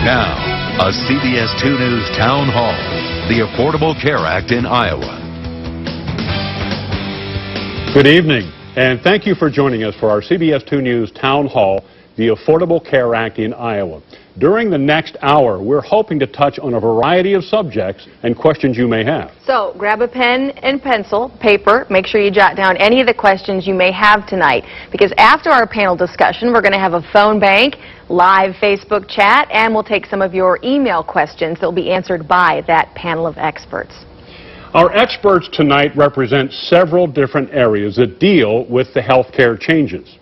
Now, a CBS 2 News Town Hall, the Affordable Care Act in Iowa. Good evening, and thank you for joining us for our CBS 2 News Town Hall, the Affordable Care Act in Iowa. During the next hour, we're hoping to touch on a variety of subjects and questions you may have. So grab a pen and pencil, paper. Make sure you jot down any of the questions you may have tonight, because after our panel discussion, we're going to have a phone bank, live Facebook chat, and we'll take some of your email questions that will be answered by that panel of experts. Our experts tonight represent several different areas that deal with the health care changes.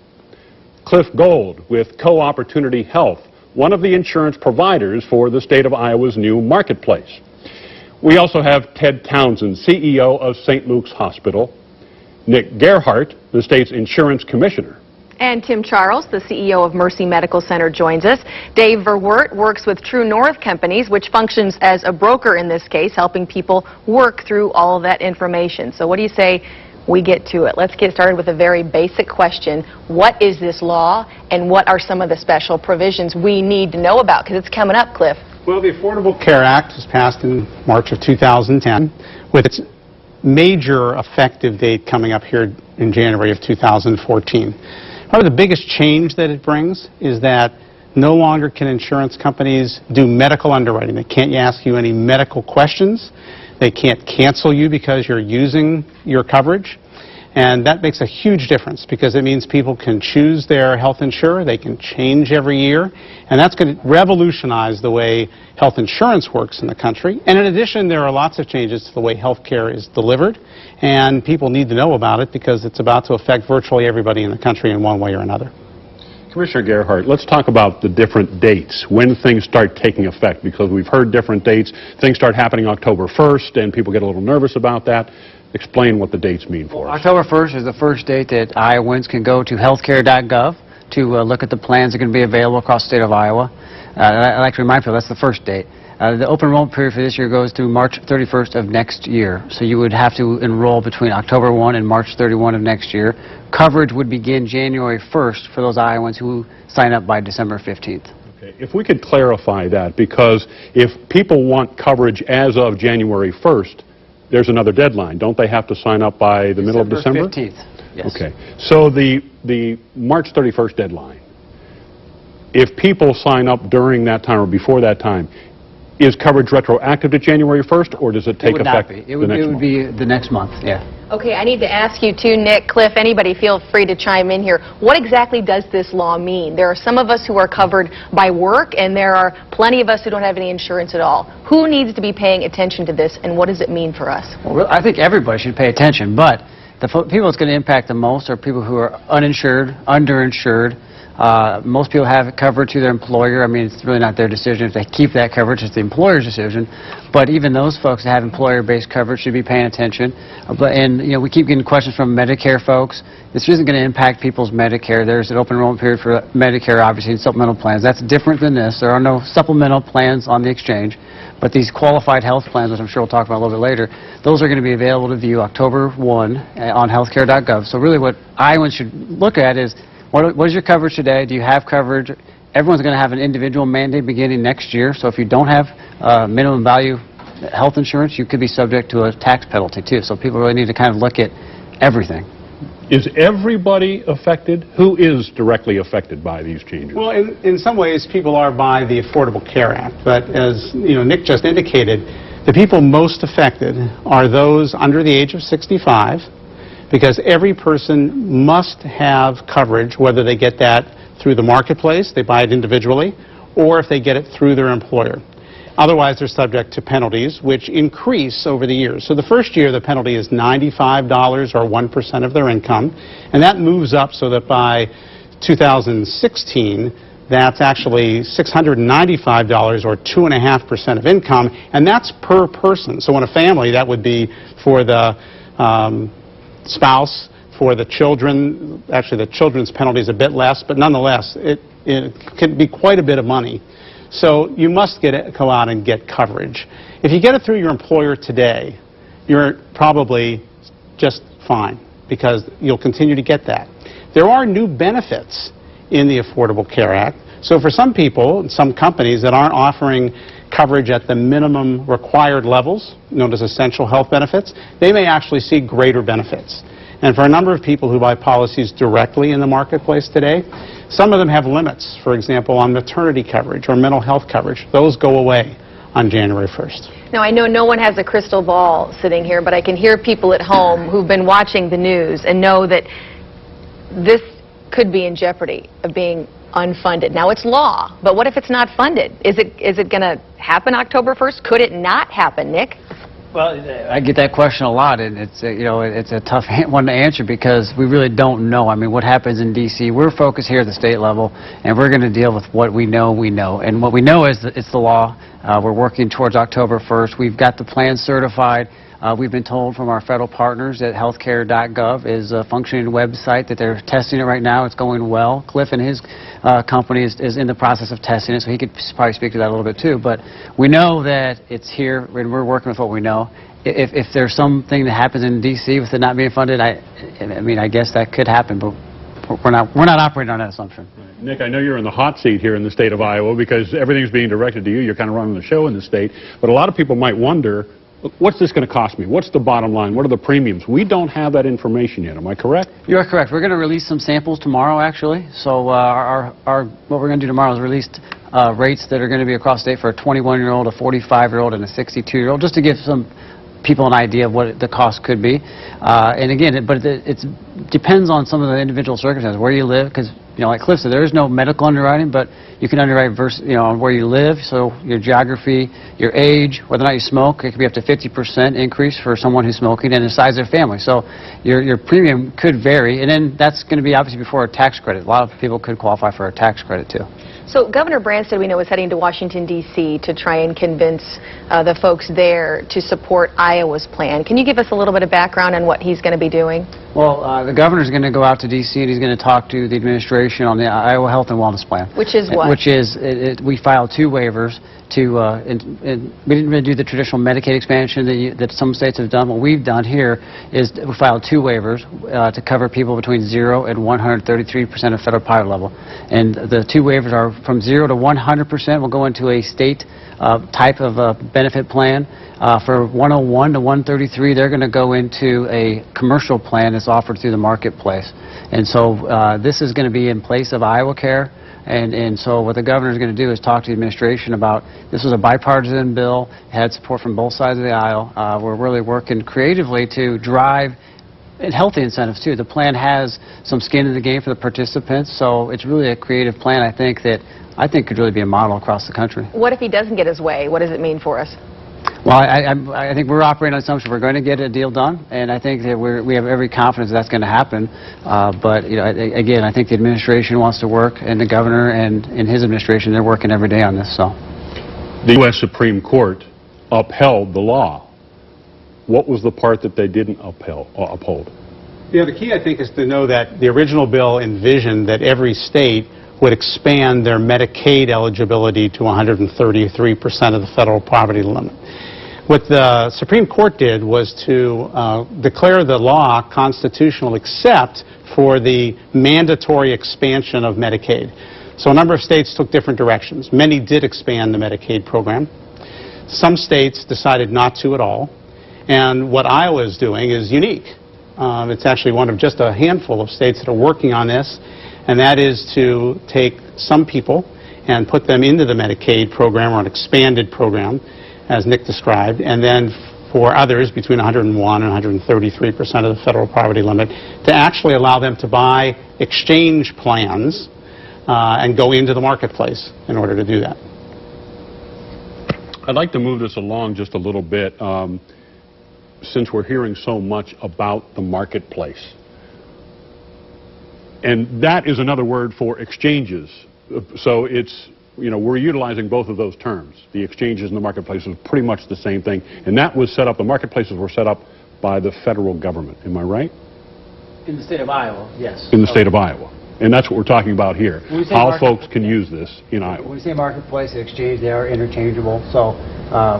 Cliff Gold with Co-Opportunity Health, one of the insurance providers for the state of Iowa's new marketplace. We also have Ted Townsend, CEO of St. Luke's Hospital, Nick Gerhardt, the state's insurance commissioner. And Tim Charles, the CEO of Mercy Medical Center, joins us. Dave Verwert works with True North Companies, which functions as a broker in this case, helping people work through all of that information. So what do you say we get to it? Let's get started with a very basic question. What is this law, and what are some of the special provisions we need to know about? Because it's coming up, Cliff. Well, the Affordable Care Act was passed in March of 2010, with its major effective date coming up here in January of 2014. However, the biggest change that it brings is that no longer can insurance companies do medical underwriting. They can't ask you any medical questions. They can't cancel you because you're using your coverage. And that makes a huge difference, because it means people can choose their health insurer. They can change every year. And that's going to revolutionize the way health insurance works in the country. And in addition, there are lots of changes to the way health care is delivered. And people need to know about it, because it's about to affect virtually everybody in the country in one way or another. Commissioner Gerhardt, let's talk about the different dates, when things start taking effect, because we've heard different dates. Things start happening October 1st, and people get a little nervous about that. Explain what the dates mean for us. October 1st is the first date that Iowans can go to healthcare.gov to look at the plans that are going to be available across the state of Iowa. I'd like to remind people that's the first date. The open enrollment period for this year goes through March 31st of next year. So you would have to enroll between October 1 and March 31 of next year. Coverage would begin January 1st for those Iowans who sign up by December 15th. Okay. If we could clarify that, because if people want coverage as of January 1st, there's another deadline. Don't they have to sign up by the middle of December? 15th, yes. Okay. So the March 31st deadline, if people sign up during that time or before that time, is coverage retroactive to January 1st, or does it take effect the next month? It would be the next month, yeah. Okay, I need to ask you too, Nick, Cliff, anybody feel free to chime in here. What exactly does this law mean? There are some of us who are covered by work, and there are plenty of us who don't have any insurance at all. Who needs to be paying attention to this, and what does it mean for us? Well, I think everybody should pay attention, but the people it's going to impact the most are people who are uninsured, underinsured. Most people have coverage through their employer. I mean, it's really not their decision if they keep that coverage. It's the employer's decision. But even those folks that have employer-based coverage should be paying attention. And, you know, we keep getting questions from Medicare folks. This isn't going to impact people's Medicare. There's an open enrollment period for Medicare, obviously, and supplemental plans. That's different than this. There are no supplemental plans on the exchange. But these qualified health plans, which I'm sure we'll talk about a little bit later, those are going to be available to view October 1 on healthcare.gov. So really what Iowans should look at is, what is your coverage today? Do you have coverage? Everyone's going to have an individual mandate beginning next year. So if you don't have minimum value health insurance, you could be subject to a tax penalty too. So people really need to kind of look at everything. Is everybody affected? Who is directly affected by these changes? Well, in some ways, people are by the Affordable Care Act. But as Nick just indicated, the people most affected are those under the age of 65. Because every person must have coverage, whether they get that through the marketplace, they buy it individually, or if they get it through their employer. Otherwise, they're subject to penalties, which increase over the years. So the first year, the penalty is $95 or 1% of their income, and that moves up so that by 2016, that's actually $695 or 2.5% of income, and that's per person. So in a family, that would be for the spouse, for the children. Actually, the children's penalty is a bit less, but nonetheless, it can be quite a bit of money. So you must go out and get coverage. If you get it through your employer today, you're probably just fine, because you'll continue to get that. There are new benefits in the Affordable Care Act. So for some people, some companies that aren't offering coverage at the minimum required levels, known as essential health benefits, they may actually see greater benefits. And for a number of people who buy policies directly in the marketplace today, some of them have limits, for example, on maternity coverage or mental health coverage. Those go away on January 1st. Now, I know no one has a crystal ball sitting here, but I can hear people at home who've been watching the news and know that this could be in jeopardy of being unfunded. Now, it's law, but what if it's not funded? Is it going to happen October 1st? Could it not happen, Nick? Well, I get that question a lot, and it's it's a tough one to answer because we really don't know. I mean, what happens in D.C.? We're focused here at the state level, and we're going to deal with what we know. And what we know is that it's the law. We're working towards October 1st. We've got the plan certified. We've been told from our federal partners that healthcare.gov is a functioning website, that they're testing it right now. It's going well. Cliff and his company is in the process of testing it, so he could probably speak to that a little bit too. But we know that it's here, and we're working with what we know. If there's something that happens in D.C. with it not being funded, I mean, I guess that could happen, but we're not operating on that assumption. Nick, I know you're in the hot seat here in the state of Iowa because everything's being directed to you. You're kind of running the show in the state. But a lot of people might wonder, what's this going to cost me? What's the bottom line? What are the premiums? We don't have that information yet. Am I correct? You are correct. We're going to release some samples tomorrow, actually. So what we're going to do tomorrow is release rates that are going to be across the state for a 21-year-old, a 45-year-old, and a 62-year-old, just to give some people an idea of what the cost could be. And again, it depends on some of the individual circumstances, where you live, because like Cliff said, there is no medical underwriting, but you can underwrite on where you live, so your geography, your age, whether or not you smoke. It could be up to 50% increase for someone who's smoking, and the size of their family. So your premium could vary, and then that's going to be obviously before a tax credit. A lot of people could qualify for a tax credit too. So Governor Branstad, we know, is heading to Washington, D.C. to try and convince the folks there to support Iowa's plan. Can you give us a little bit of background on what he's going to be doing? Well, the governor's going to go out to D.C. and he's going to talk to the administration on the Iowa Health and Wellness Plan. Which is what? Which is, we filed 2 waivers to, we didn't really do the traditional Medicaid expansion that some states have done. What we've done here is we filed 2 waivers to cover people between 0 and 133% of federal poverty level. And the 2 waivers are from 0 to 100% will go into a state type of benefit plan. For 101 to 133, they're going to go into a commercial plan that's offered through the marketplace. And so this is going to be in place of Iowa Care. And so what the governor is going to do is talk to the administration about, this was a bipartisan bill, had support from both sides of the aisle. We're really working creatively to drive healthy incentives too. The plan has some skin in the game for the participants, so it's really a creative plan, I think could really be a model across the country. What if he doesn't get his way? What does it mean for us? Well, I think we're operating on the assumption we're going to get a deal done, and I think that we have every confidence that's going to happen. But again, I think the administration wants to work, and the governor and his administration, they're working every day on this. So, the U.S. Supreme Court upheld the law. What was the part that they didn't uphold? Yeah, the key, I think, is to know that the original bill envisioned that every state would expand their Medicaid eligibility to 133% of the federal poverty limit. What the Supreme Court did was to declare the law constitutional except for the mandatory expansion of Medicaid. So a number of states took different directions. Many did expand the Medicaid program. Some states decided not to at all. And what Iowa is doing is unique. It's actually one of just a handful of states that are working on this, and that is to take some people and put them into the Medicaid program, or an expanded program, as Nick described, and then for others between 101 and 133% of the federal poverty limit, to actually allow them to buy exchange plans and go into the marketplace in order to do that. I'd like to move this along just a little bit, since we're hearing so much about the marketplace. And that is another word for exchanges. So it's, we're utilizing both of those terms. The exchanges and the marketplace is pretty much the same thing. And that was set up, the marketplaces were set up by the federal government. Am I right? in the state of Iowa, yes. In the state of Iowa. And that's what we're talking about here. How folks can use this in Iowa. When we say marketplace and exchange, they are interchangeable. So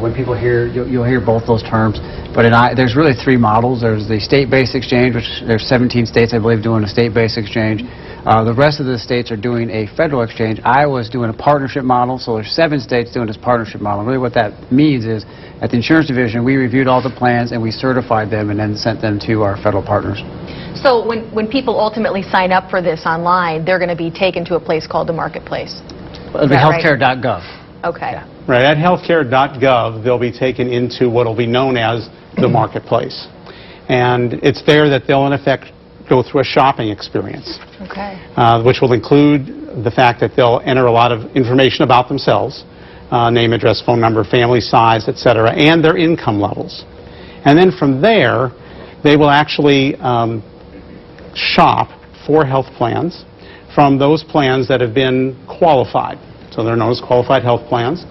When people hear, you'll hear both those terms. But there's really three models. There's the state-based exchange, which there's 17 states, I believe, doing a state-based exchange. The rest of the states are doing a federal exchange. Iowa's doing a partnership model, so there's 7 states doing this partnership model. Really what that means is, at the insurance division, we reviewed all the plans and we certified them and then sent them to our federal partners. So when people ultimately sign up for this online, they're going to be taken to a place called the Marketplace? The healthcare.gov. Okay. Yeah. Right, at healthcare.gov, they'll be taken into what will be known as the Marketplace. And it's there that they'll, in effect, go through a shopping experience, Okay. which will include the fact that they'll enter a lot of information about themselves, name, address, phone number, family size, etc., and their income levels. And then from there, they will actually shop for health plans from those plans that have been qualified. So they're known as qualified health plans.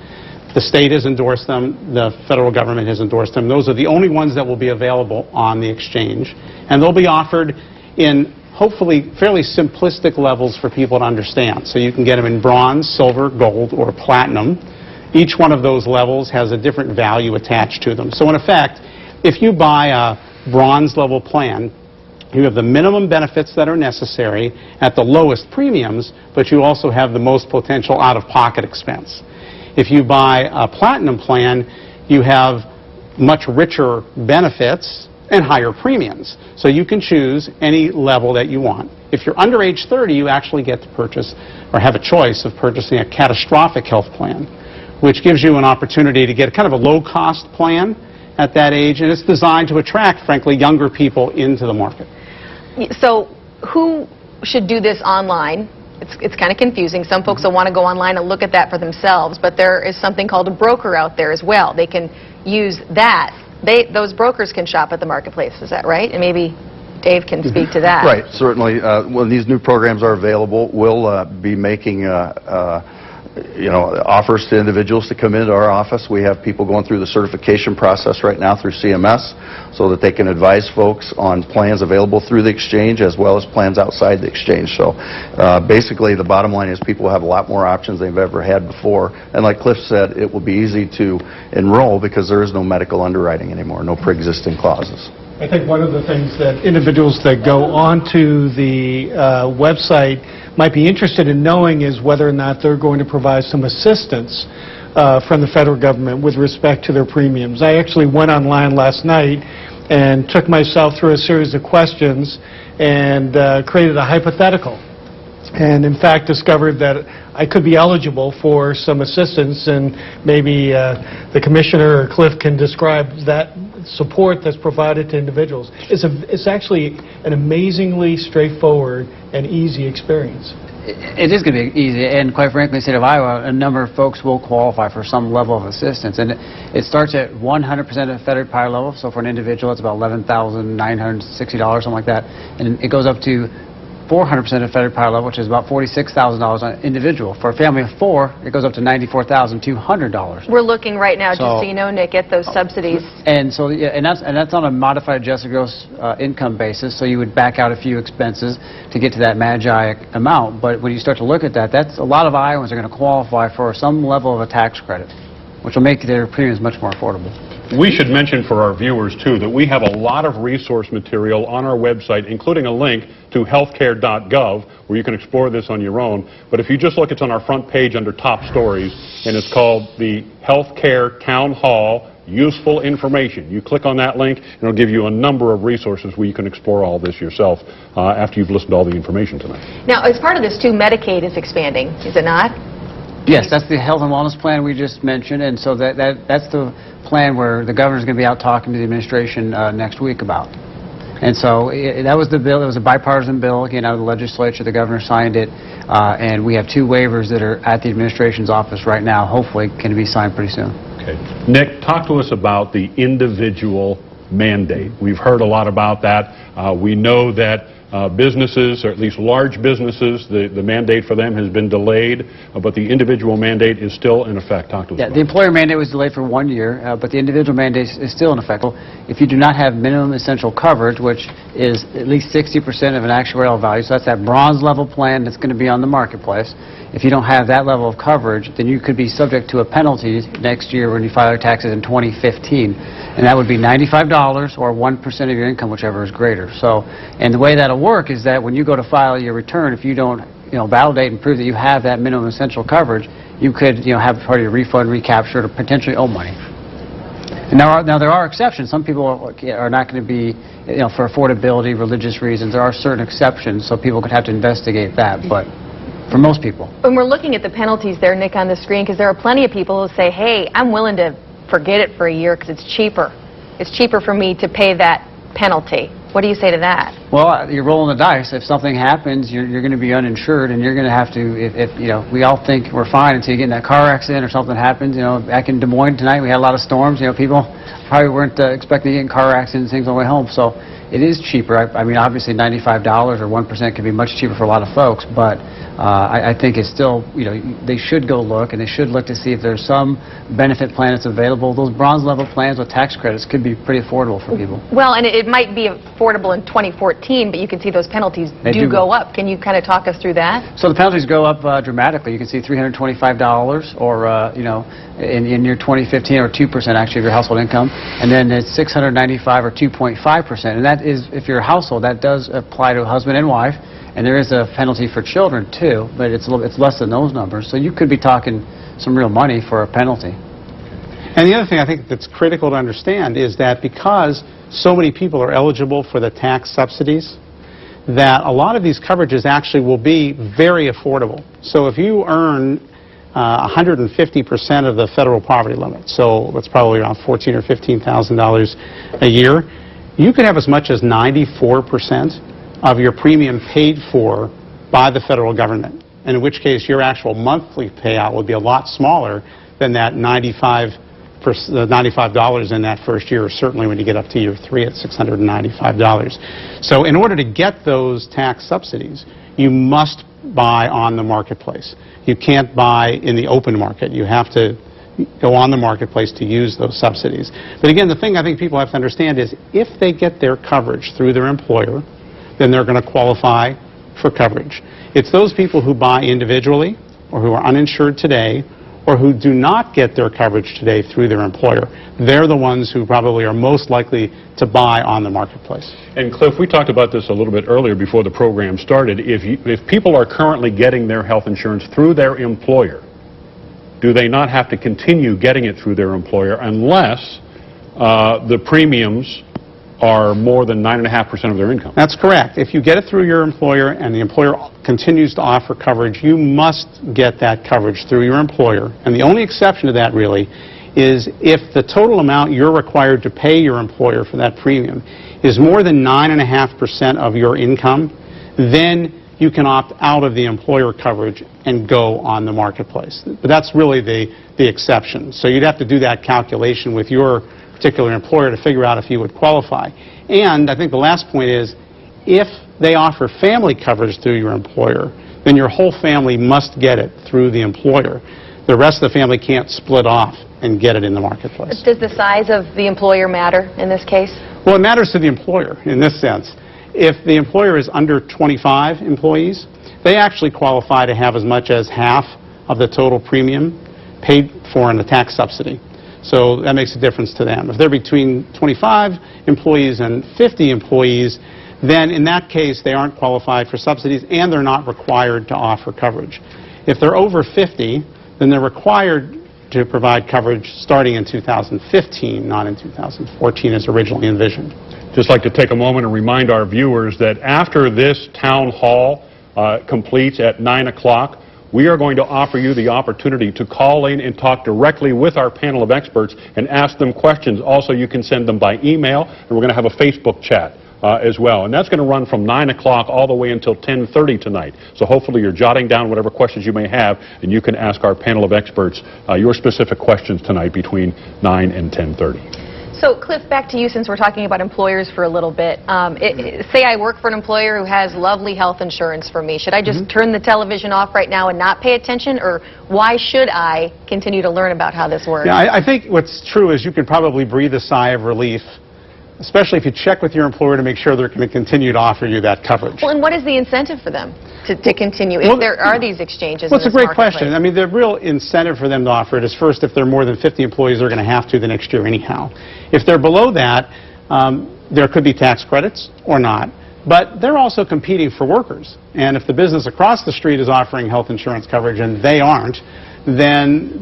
The state has endorsed them. The federal government has endorsed them. Those are the only ones that will be available on the exchange. And they'll be offered in hopefully fairly simplistic levels for people to understand. So you can get them in bronze, silver, gold, or platinum. Each one of those levels has a different value attached to them. So in effect, if you buy a bronze level plan, you have the minimum benefits that are necessary at the lowest premiums, but you also have the most potential out-of-pocket expense. If you buy a platinum plan, you have much richer benefits and higher premiums. So you can choose any level that you want. If you're under age 30, you actually get to purchase or have a choice of purchasing a catastrophic health plan, which gives you an opportunity to get kind of a low-cost plan at that age, and it's designed to attract, frankly, younger people into the market. So who should do this online? It's kind of confusing. Some folks will want to go online and look at that for themselves, but there is something called a broker out there as well. They can use that. Those brokers can shop at the Marketplace, is that right? And maybe Dave can speak to that. Right, certainly. When these new programs are available, we'll be making offers to individuals to come into our office. We have people going through the certification process right now through CMS so that they can advise folks on plans available through the exchange as well as plans outside the exchange. So basically the bottom line is people have a lot more options than they've ever had before. And like Cliff said, it will be easy to enroll because there is no medical underwriting anymore, no pre-existing clauses. I think one of the things that individuals that go onto the website might be interested in knowing is whether or not they're going to provide some assistance from the federal government with respect to their premiums. I actually went online last night and took myself through a series of questions and created a hypothetical. And in fact discovered that I could be eligible for some assistance, and maybe the commissioner or Cliff can describe that support that's provided to individuals. It's actually an amazingly straightforward and easy experience. It is going to be easy, and quite frankly, in the state of Iowa, a number of folks will qualify for some level of assistance. And it starts at 100% of federal power level, so for an individual it's about $11,960, something like that. And it goes up to 400% of federal power level, which is about $46,000 on an individual. For a family of 4, it goes up to $94,200. We're looking right now, just so you know, Nick, at those subsidies. And so, yeah, and that's on a modified adjusted gross income basis. So you would back out a few expenses to get to that magic amount. But when you start to look at that, that's a lot of Iowans are going to qualify for some level of a tax credit, which will make their premiums much more affordable. We should mention for our viewers, too, that we have a lot of resource material on our website, including a link to healthcare.gov, where you can explore this on your own. But if you just look, it's on our front page under Top Stories, and it's called the Healthcare Town Hall Useful Information. You click on that link, and it'll give you a number of resources where you can explore all this yourself after you've listened to all the information tonight. Now, as part of this, too, Medicaid is expanding, is it not? Yes, that's the health and wellness plan we just mentioned, and so that's the plan where the governor's going to be out talking to the administration next week about. And so that was the bill. It was a bipartisan bill, again, out of the legislature. The governor signed it, and we have 2 waivers that are at the administration's office right now, hopefully can be signed pretty soon. Okay. Nick, talk to us about the individual mandate. We've heard a lot about that. We know that businesses, or at least large businesses, the mandate for them has been delayed, but the individual mandate is still in effect. Talk to us about the employer mandate was delayed for 1 year, but the individual mandate is still in effect. If you do not have minimum essential coverage, which is at least 60% of an actuarial value, so that's that bronze level plan that's going to be on the marketplace. If you don't have that level of coverage, then you could be subject to a penalty next year when you file your taxes in 2015. And that would be $95 or 1% of your income, whichever is greater. So, and the way that'll work is that when you go to file your return, if you don't, validate and prove that you have that minimum essential coverage, you could, have part of your refund recaptured or potentially owe money. And now there are exceptions. Some people are not going to be, for affordability, religious reasons. There are certain exceptions, so people could have to investigate that. But for most people. When we're looking at the penalties there, Nick, on the screen, because there are plenty of people who say, hey, I'm willing to forget it for a year because it's cheaper. It's cheaper for me to pay that penalty. What do you say to that? Well, you're rolling the dice. If something happens, you're going to be uninsured, and you're going to have to, if we all think we're fine until you get in that car accident or something happens. Back in Des Moines tonight, we had a lot of storms. People probably weren't expecting to get in car accidents and things on the way home. So it is cheaper. I mean, obviously $95 or 1% can be much cheaper for a lot of folks, but I think it's still, they should go look, and they should look to see if there's some benefit plan that's available. Those bronze level plans with tax credits could be pretty affordable for people. Well, and it might be affordable in 2014, but you can see those penalties do go up. Can you kind of talk us through that? So the penalties go up dramatically. You can see $325 or, in your 2015 or 2% actually of your household income, and then it's $695 or 2.5%. And that is, if you're a household, that does apply to a husband and wife. And there is a penalty for children, too, but it's less than those numbers. So you could be talking some real money for a penalty. And the other thing I think that's critical to understand is that because so many people are eligible for the tax subsidies, that a lot of these coverages actually will be very affordable. So if you earn 150% of the federal poverty limit, so that's probably around $14,000 or $15,000 a year, you could have as much as 94% of your premium paid for by the federal government, and in which case your actual monthly payout would be a lot smaller than that $95 in that first year, or certainly when you get up to year 3 at $695. So in order to get those tax subsidies, you must buy on the marketplace. You can't buy in the open market. You have to go on the marketplace to use those subsidies. But again, the thing I think people have to understand is if they get their coverage through their employer, then they're going to qualify for coverage. It's those people who buy individually or who are uninsured today or who do not get their coverage today through their employer. They're the ones who probably are most likely to buy on the marketplace. And Cliff, we talked about this a little bit earlier before the program started. If people are currently getting their health insurance through their employer, do they not have to continue getting it through their employer unless the premiums are more than 9.5% of their income? That's correct. If you get it through your employer and the employer continues to offer coverage, you must get that coverage through your employer. And the only exception to that really is if the total amount you're required to pay your employer for that premium is more than 9.5% of your income, then you can opt out of the employer coverage and go on the marketplace. But that's really the exception. So you'd have to do that calculation with your particular employer to figure out if you would qualify. And I think the last point is, if they offer family coverage through your employer, then your whole family must get it through the employer. The rest of the family can't split off and get it in the marketplace. Does the size of the employer matter in this case? Well, it matters to the employer in this sense. If the employer is under 25 employees, they actually qualify to have as much as half of the total premium paid for in a tax subsidy. So that makes a difference to them. If they're between 25 employees and 50 employees, then in that case they aren't qualified for subsidies and they're not required to offer coverage. If they're over 50, then they're required to provide coverage starting in 2015, not in 2014 as originally envisioned. Just like to take a moment and remind our viewers that after this town hall completes at 9 o'clock, we are going to offer you the opportunity to call in and talk directly with our panel of experts and ask them questions. Also, you can send them by email, and we're going to have a Facebook chat as well. And that's going to run from 9 o'clock all the way until 10:30 tonight. So hopefully you're jotting down whatever questions you may have, and you can ask our panel of experts your specific questions tonight between 9 and 10:30. So, Cliff, back to you since we're talking about employers for a little bit. Say I work for an employer who has lovely health insurance for me. Should I just turn the television off right now and not pay attention, or why should I continue to learn about how this works? Yeah, I think what's true is you can probably breathe a sigh of relief, especially if you check with your employer to make sure they're going to continue to offer you that coverage. Well, and what is the incentive for them to continue if there are these exchanges? Well, it's a great question. I mean, the real incentive for them to offer it is, first, if they're more than 50 employees, they're going to have to the next year anyhow. If they're below that, there could be tax credits or not. But they're also competing for workers. And if the business across the street is offering health insurance coverage and they aren't, then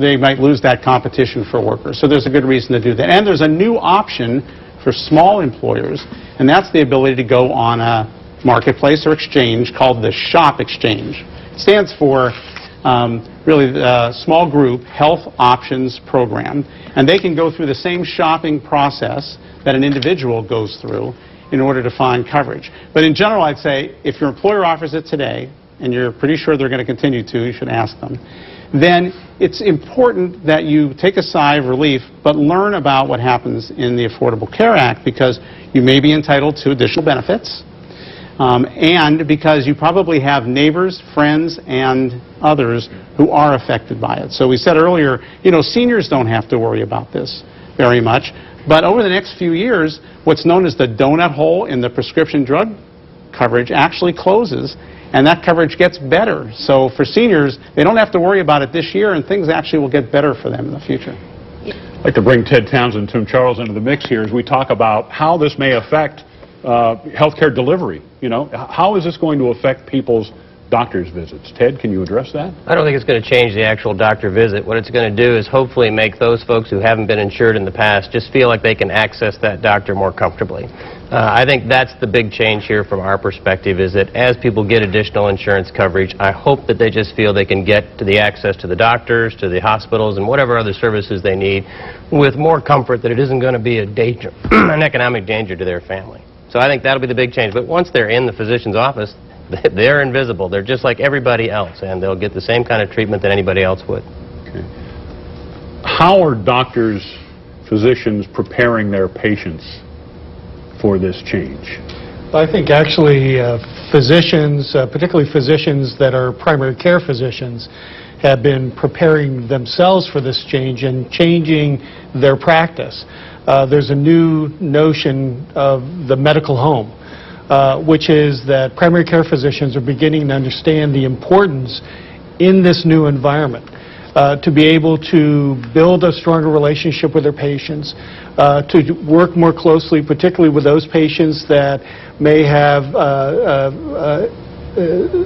they might lose that competition for workers. So there's a good reason to do that. And there's a new option for small employers, and that's the ability to go on a marketplace or exchange called the SHOP Exchange. It stands for really the Small Group Health Options Program, and they can go through the same shopping process that an individual goes through in order to find coverage. But in general, I'd say if your employer offers it today, and you're pretty sure they're going to continue to, you should ask them, then it's important that you take a sigh of relief, but learn about what happens in the Affordable Care Act, because you may be entitled to additional benefits, and because you probably have neighbors, friends, and others who are affected by it. So we said earlier, you know, seniors don't have to worry about this very much, but over the next few years, what's known as the donut hole in the prescription drug coverage actually closes, and that coverage gets better. So for seniors, they don't have to worry about it this year, and things actually will get better for them in the future. I'd like to bring Ted Townsend and Tim Charles into the mix here as we talk about how this may affect healthcare delivery. You know, how is this going to affect people's doctor's visits? Ted, can you address that? I don't think it's going to change the actual doctor visit. What it's going to do is hopefully make those folks who haven't been insured in the past just feel like they can access that doctor more comfortably. I think that's the big change here from our perspective, is that as people get additional insurance coverage, I hope that they just feel they can get to the access to the doctors, to the hospitals, and whatever other services they need with more comfort that it isn't going to be a danger, an economic danger to their family. So I think that'll be the big change. But once they're in the physician's office, they're invisible. They're just like everybody else, and they'll get the same kind of treatment that anybody else would. Okay. How are doctors, physicians preparing their patients for this change? I think actually physicians, particularly physicians that are primary care physicians, have been preparing themselves for this change and changing their practice. There's a new notion of the medical home, which is that primary care physicians are beginning to understand the importance in this new environment to be able to build a stronger relationship with their patients, to work more closely, particularly with those patients that may have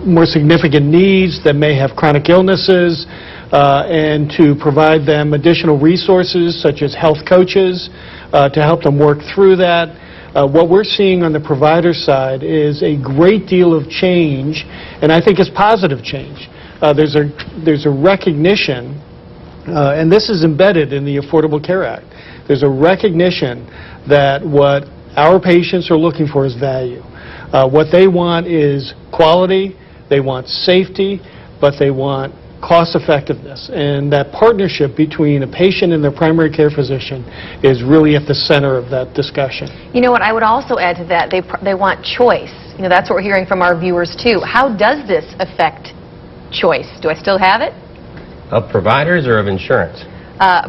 more significant needs, that may have chronic illnesses, and to provide them additional resources such as health coaches to help them work through that. What we're seeing on the provider side is a great deal of change, and I think it's positive change. There's a recognition, and this is embedded in the Affordable Care Act. There's a recognition that what our patients are looking for is value. What they want is quality, they want safety, but they want cost effectiveness. And that partnership between a patient and their primary care physician is really at the center of that discussion. You know what, I would also add to that, they want choice. You know, that's what we're hearing from our viewers too. How does this affect choice? Do I still have it? Of providers or of insurance?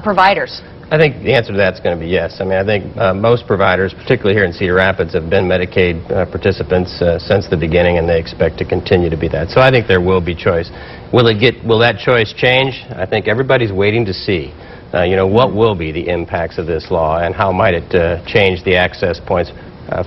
Providers. I think the answer to that's going to be yes. I mean, I think most providers, particularly here in Cedar Rapids, have been Medicaid participants since the beginning, and they expect to continue to be that. So I think there will be choice. Will that choice change? I think everybody's waiting to see. You know, what will be the impacts of this law, and how might it change the access points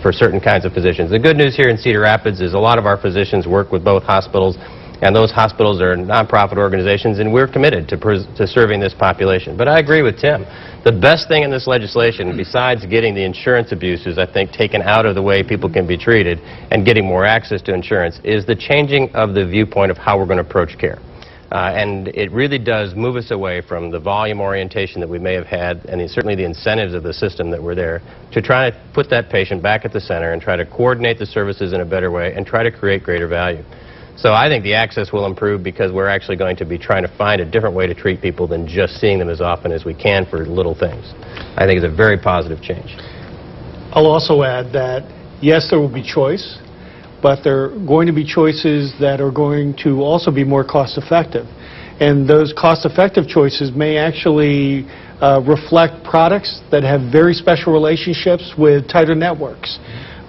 for certain kinds of physicians. The good news here in Cedar Rapids is a lot of our physicians work with both hospitals, and those hospitals are nonprofit organizations, and we're committed to serving this population. But I agree with Tim. The best thing in this legislation, besides getting the insurance abuses, I think, taken out of the way people can be treated and getting more access to insurance, is the changing of the viewpoint of how we're going to approach care. And it really does move us away from the volume orientation that we may have had, and certainly the incentives of the system that were there, to try to put that patient back at the center and try to coordinate the services in a better way and try to create greater value. So I think the access will improve because we're actually going to be trying to find a different way to treat people than just seeing them as often as we can for little things. I think it's a very positive change. I'll also add that, yes, there will be choice, but there are going to be choices that are going to also be more cost-effective. And those cost-effective choices may actually reflect products that have very special relationships with tighter networks,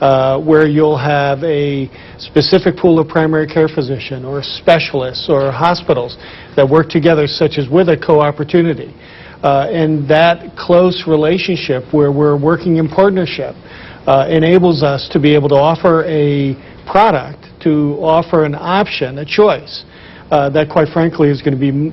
where you'll have a specific pool of primary care physician or specialists or hospitals that work together, such as with a co-opportunity. And that close relationship where we're working in partnership enables us to be able to offer a product, to offer an option, a choice, that quite frankly is going to be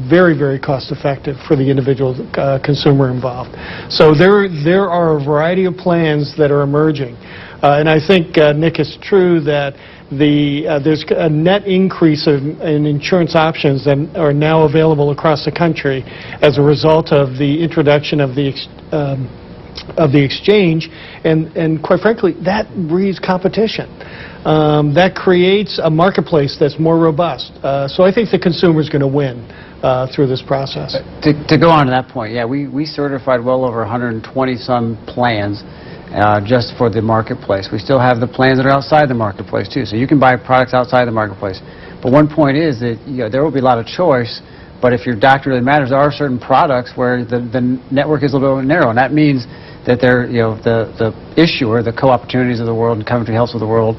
very, very cost effective for the individual consumer involved. So there are a variety of plans that are emerging. And I think, Nick, it's true that there's a net increase in insurance options that are now available across the country as a result of the introduction of the exchange, and quite frankly, that breeds competition. That creates a marketplace that's more robust. So I think the consumer is going to win through this process. To go on to that point, yeah, we certified well over 120-some plans just for the marketplace. We still have the plans that are outside the marketplace, too. So you can buy products outside the marketplace. But one point is that there will be a lot of choice, but if your doctor really matters, there are certain products where the network is a little bit narrow, and that means that the issuer, the co-opportunities of the world and Coventry Health of the world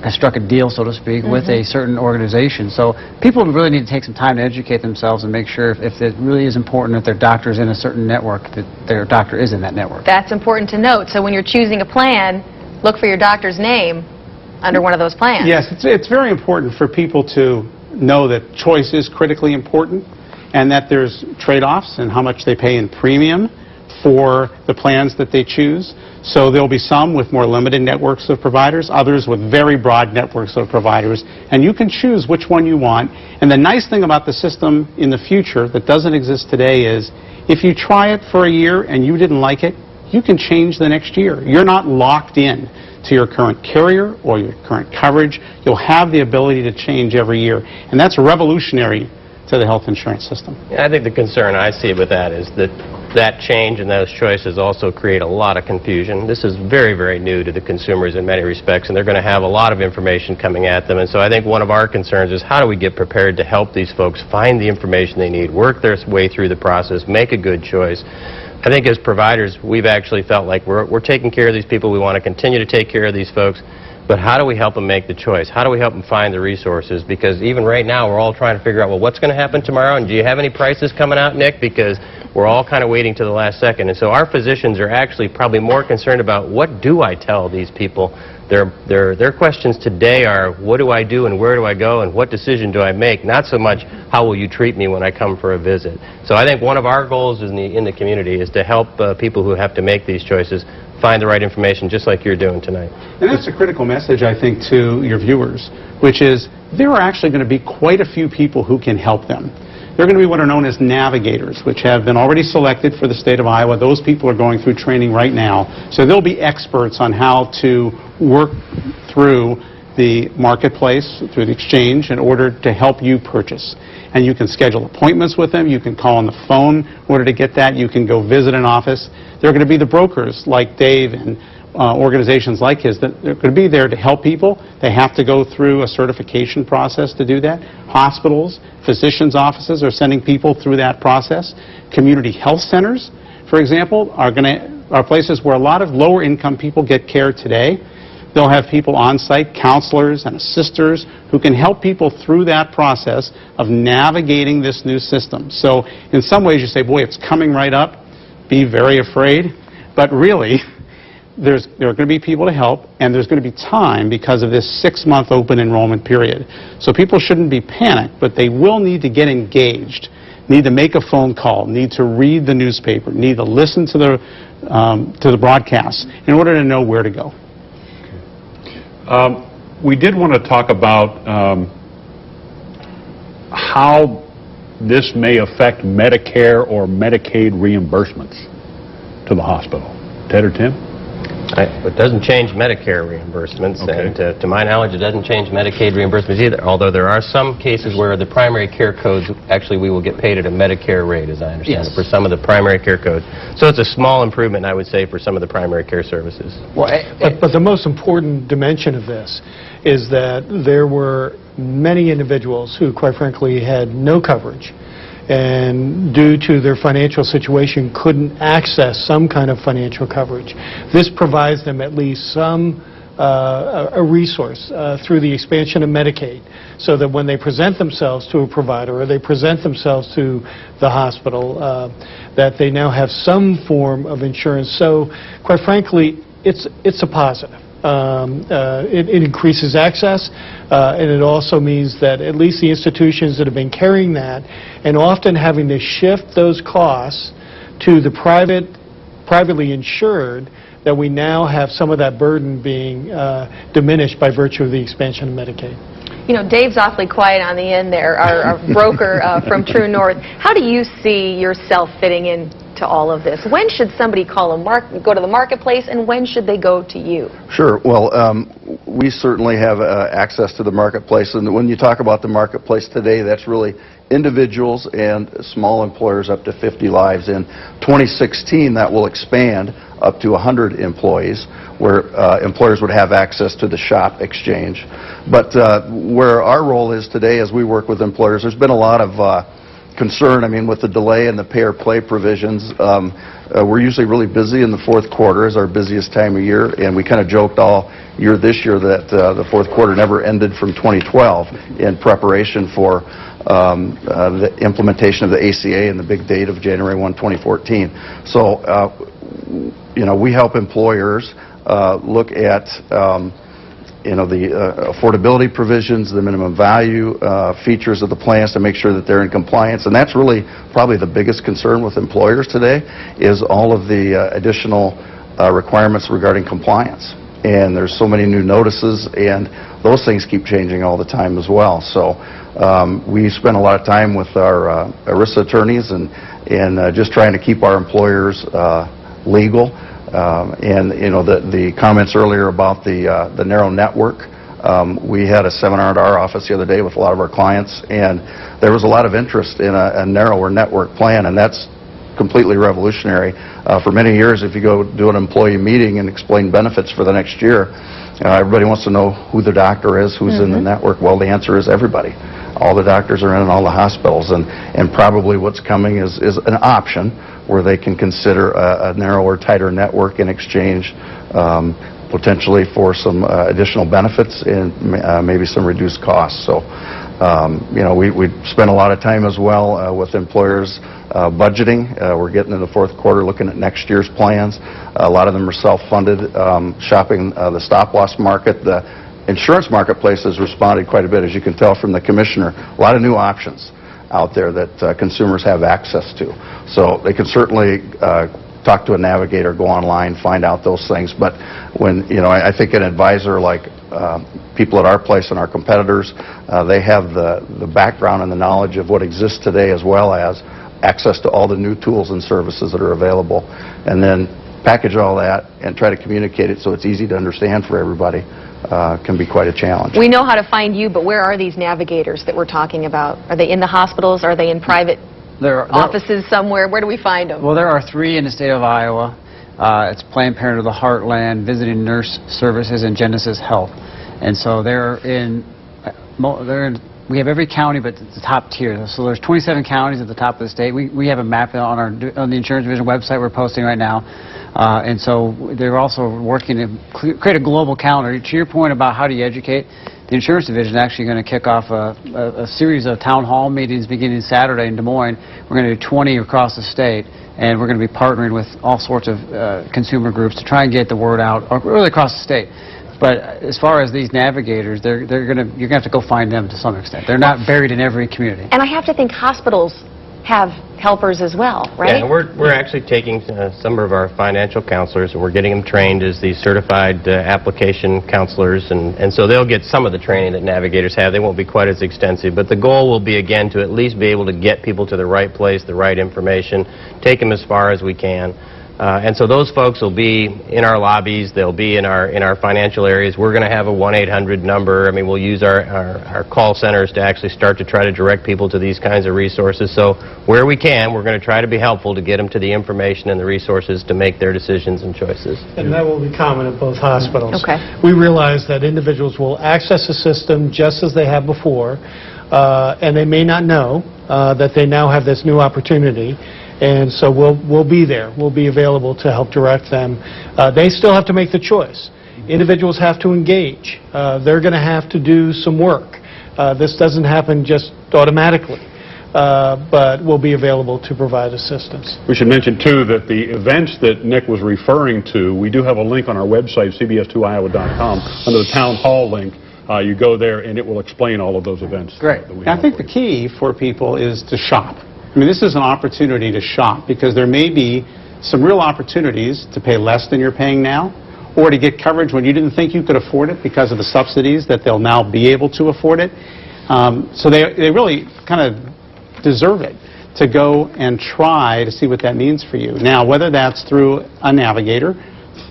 has struck a deal, so to speak, with a certain organization. So people really need to take some time to educate themselves and make sure if it really is important that their doctor is in a certain network, that their doctor is in that network. That's important to note. So when you're choosing a plan, look for your doctor's name under one of those plans. Yes, it's very important for people to know that choice is critically important and that there's trade-offs in how much they pay in premium for the plans that they choose. So there'll be some with more limited networks of providers, others with very broad networks of providers, and you can choose which one you want. And the nice thing about the system in the future that doesn't exist today is if you try it for a year and you didn't like it, you can change the next year. You're not locked in to your current carrier or your current coverage. You'll have the ability to change every year, and that's revolutionary to the health insurance system. I think the concern I see with that is that change and those choices also create a lot of confusion. This is very, very new to the consumers in many respects, and they're going to have a lot of information coming at them. And so I think one of our concerns is how do we get prepared to help these folks find the information they need, work their way through the process, make a good choice. I think as providers, we've actually felt like we're taking care of these people. We want to continue to take care of these folks. But how do we help them make the choice? How do we help them find the resources? Because even right now, we're all trying to figure out, well, what's going to happen tomorrow? And do you have any prices coming out, Nick? Because we're all kind of waiting to the last second. And so our physicians are actually probably more concerned about what do I tell these people? Their questions today are, what do I do and where do I go and what decision do I make? Not so much, how will you treat me when I come for a visit? So I think one of our goals in the community is to help people who have to make these choices find the right information, just like you're doing tonight. And that's a critical message, I think, to your viewers, which is there are actually going to be quite a few people who can help them. They're going to be what are known as navigators, which have been already selected for the state of Iowa. Those people are going through training right now. So they'll be experts on how to work through the marketplace, through the exchange, in order to help you purchase. And you can schedule appointments with them. You can call on the phone in order to get that. You can go visit an office. They're going to be the brokers like Dave and organizations like his that are going to be there to help people. They have to go through a certification process to do that. Hospitals, physicians' offices are sending people through that process. Community health centers, for example, are places where a lot of lower income people get care today. They'll have people on site, counselors and assisters, who can help people through that process of navigating this new system. So in some ways you say, boy, it's coming right up. Be very afraid. But really, there are going to be people to help, and there's going to be time because of this 6-month open enrollment period. So people shouldn't be panicked, but they will need to get engaged, need to make a phone call, need to read the newspaper, need to listen to the broadcasts in order to know where to go. We did want to talk about how this may affect Medicare or Medicaid reimbursements to the hospital. Ted or Tim? It doesn't change Medicare reimbursements, Okay. and to my knowledge, it doesn't change Medicaid reimbursements either, although there are some cases where the primary care codes, actually we will get paid at a Medicare rate, as I understand it, for some of the primary care codes. So it's a small improvement, I would say, for some of the primary care services. But the most important dimension of this is that there were many individuals who, quite frankly, had no coverage, and due to their financial situation couldn't access some kind of financial coverage. This provides them at least some a resource through the expansion of Medicaid, so that when they present themselves to a provider or they present themselves to the hospital, that they now have some form of insurance. So, quite frankly, it's a positive. It increases access, and it also means that at least the institutions that have been carrying that and often having to shift those costs to the privately insured, that we now have some of that burden being diminished by virtue of the expansion of Medicaid. You know, Dave's awfully quiet on the end there, our broker from True North. How do you see yourself fitting in to all of this? When should somebody go to the marketplace, and when should they go to you? Sure. Well, we certainly have access to the marketplace, and when you talk about the marketplace today, that's really individuals and small employers up to 50 lives. In 2016, that will expand up to 100 employees, where employers would have access to the SHOP exchange. But where our role is today, as we work with employers, there's been a lot of concern. I mean, with the delay in the pay-or-play provisions, we're usually really busy in the fourth quarter, is our busiest time of year, and we kind of joked all year this year that the fourth quarter never ended from 2012 in preparation for the implementation of the ACA and the big date of January 1, 2014. So, you know, we help employers look at the affordability provisions, the minimum value features of the plans to make sure that they're in compliance. And that's really probably the biggest concern with employers today, is all of the additional requirements regarding compliance. And there's so many new notices, and those things keep changing all the time as well. So we spend a lot of time with our ERISA attorneys and just trying to keep our employers legal. And you know, the comments earlier about the narrow network, we had a seminar at our office the other day with a lot of our clients, and there was a lot of interest in a narrower network plan, and that's completely revolutionary. For many years, if you go do an employee meeting and explain benefits for the next year, everybody wants to know who the doctor is, who's in the network. Well, the answer is everybody. All the doctors are in all the hospitals, and probably what's coming is an option where they can consider a narrower, tighter network in exchange, potentially for some additional benefits and maybe some reduced costs. So, you know, we spend a lot of time as well with employers budgeting. We're getting in the fourth quarter looking at next year's plans. A lot of them are self-funded, shopping the stop-loss market. The insurance marketplace has responded quite a bit, as you can tell from the commissioner. A lot of new options out there that consumers have access to. So they can certainly talk to a navigator, go online, find out those things. But when, you know, I think an advisor like people at our place and our competitors, they have the background and the knowledge of what exists today, as well as access to all the new tools and services that are available, and then package all that and try to communicate it so it's easy to understand for everybody. Can be quite a challenge. We know how to find you, but where are these navigators that we're talking about? Are they in the hospitals? Are they in private offices somewhere? Where do we find them? Well, there are 3 in the state of Iowa. It's Planned Parenthood of the Heartland, Visiting Nurse Services, and Genesis Health. And so we have every county, but it's the top tier. So there's 27 counties at the top of the state. We have a map on the Insurance Division website we're posting right now. And so they're also working to create a global calendar. To your point about how do you educate, the Insurance Division is actually going to kick off a series of town hall meetings beginning Saturday in Des Moines. We're going to do 20 across the state, and we're going to be partnering with all sorts of consumer groups to try and get the word out, really across the state. But as far as these navigators, you're going to have to go find them to some extent. They're not buried in every community. And I have to think hospitals have helpers as well, right? Yeah, and we're actually taking some of our financial counselors, and we're getting them trained as the certified application counselors, and so they'll get some of the training that navigators have. They won't be quite as extensive, but the goal will be, again, to at least be able to get people to the right place, the right information, take them as far as we can. And so those folks will be in our lobbies, they'll be in our financial areas. We're going to have a 1-800 number. I mean, we'll use our call centers to actually start to try to direct people to these kinds of resources. So where we can, we're going to try to be helpful to get them to the information and the resources to make their decisions and choices. And that will be common at both hospitals. Okay. We realize that individuals will access the system just as they have before, and they may not know that they now have this new opportunity. And so we'll be there. We'll be available to help direct them. They still have to make the choice. Individuals have to engage. They're going to have to do some work. This doesn't happen just automatically, but we'll be available to provide assistance. We should mention, too, that the events that Nick was referring to, we do have a link on our website, cbs2iowa.com, under the Town Hall link. You go there, and it will explain all of those events. Great. I think the key for people is to shop. I mean, this is an opportunity to shop because there may be some real opportunities to pay less than you're paying now, or to get coverage when you didn't think you could afford it because of the subsidies that they'll now be able to afford it. So they really kind of deserve it to go and try to see what that means for you. Now, whether that's through a navigator,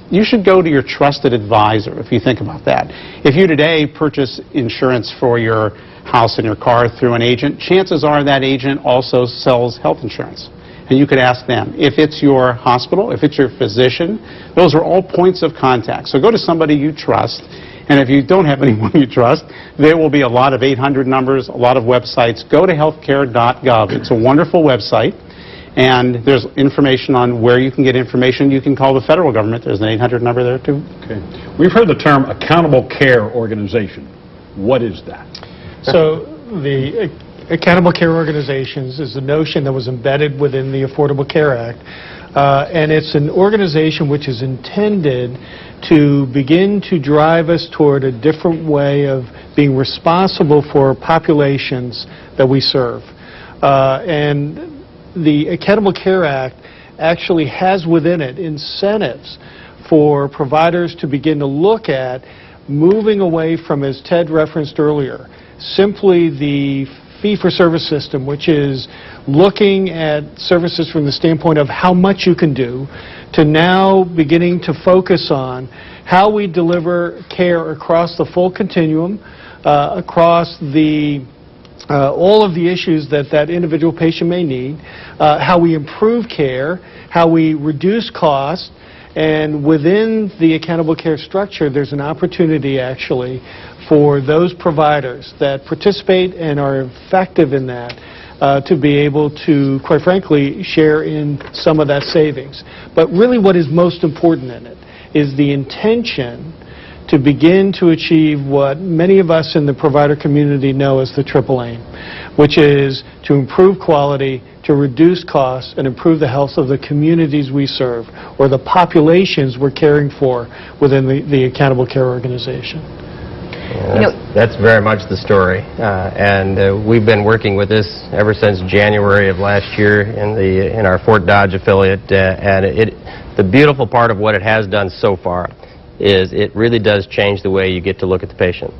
you should go to your trusted advisor if you think about that. If you today purchase insurance for your house and your car through an agent, chances are that agent also sells health insurance. And you could ask them. If it's your hospital, if it's your physician, those are all points of contact. So go to somebody you trust, and if you don't have anyone you trust, there will be a lot of 800 numbers, a lot of websites. Go to healthcare.gov. It's a wonderful website, and there's information on where you can get information. You can call the federal government. There's an 800 number there, too. Okay. We've heard the term accountable care organization. What is that? So the accountable care organizations is a notion that was embedded within the Affordable Care Act, and it's an organization which is intended to begin to drive us toward a different way of being responsible for populations that we serve. And the Accountable Care Act actually has within it incentives for providers to begin to look at moving away from, as Ted referenced earlier, simply the fee-for-service system, which is looking at services from the standpoint of how much you can do, to now beginning to focus on how we deliver care across the full continuum, across the all of the issues that that individual patient may need, how we improve care, how we reduce costs, and within the accountable care structure, there's an opportunity actually for those providers that participate and are effective in that to be able to, quite frankly, share in some of that savings. But really what is most important in it is the intention to begin to achieve what many of us in the provider community know as the triple aim, which is to improve quality, to reduce costs, and improve the health of the communities we serve, or the populations we're caring for within the accountable care organization. Yeah, that's very much the story, and we've been working with this ever since January of last year in our Fort Dodge affiliate, and the beautiful part of what it has done so far is it really does change the way you get to look at the patient.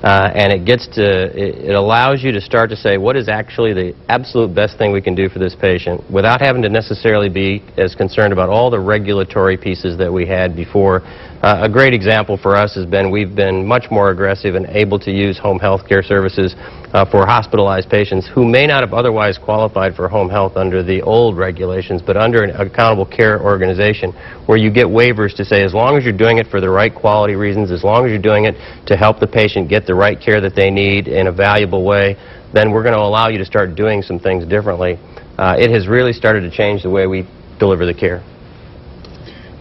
And it allows you to start to say what is actually the absolute best thing we can do for this patient without having to necessarily be as concerned about all the regulatory pieces that we had before. A great example for us has been we've been much more aggressive and able to use home health care services for hospitalized patients who may not have otherwise qualified for home health under the old regulations, but under an accountable care organization where you get waivers to say as long as you're doing it for the right quality reasons, as long as you're doing it to help the patient get the right care that they need in a valuable way, then we're going to allow you to start doing some things differently. It has really started to change the way we deliver the care.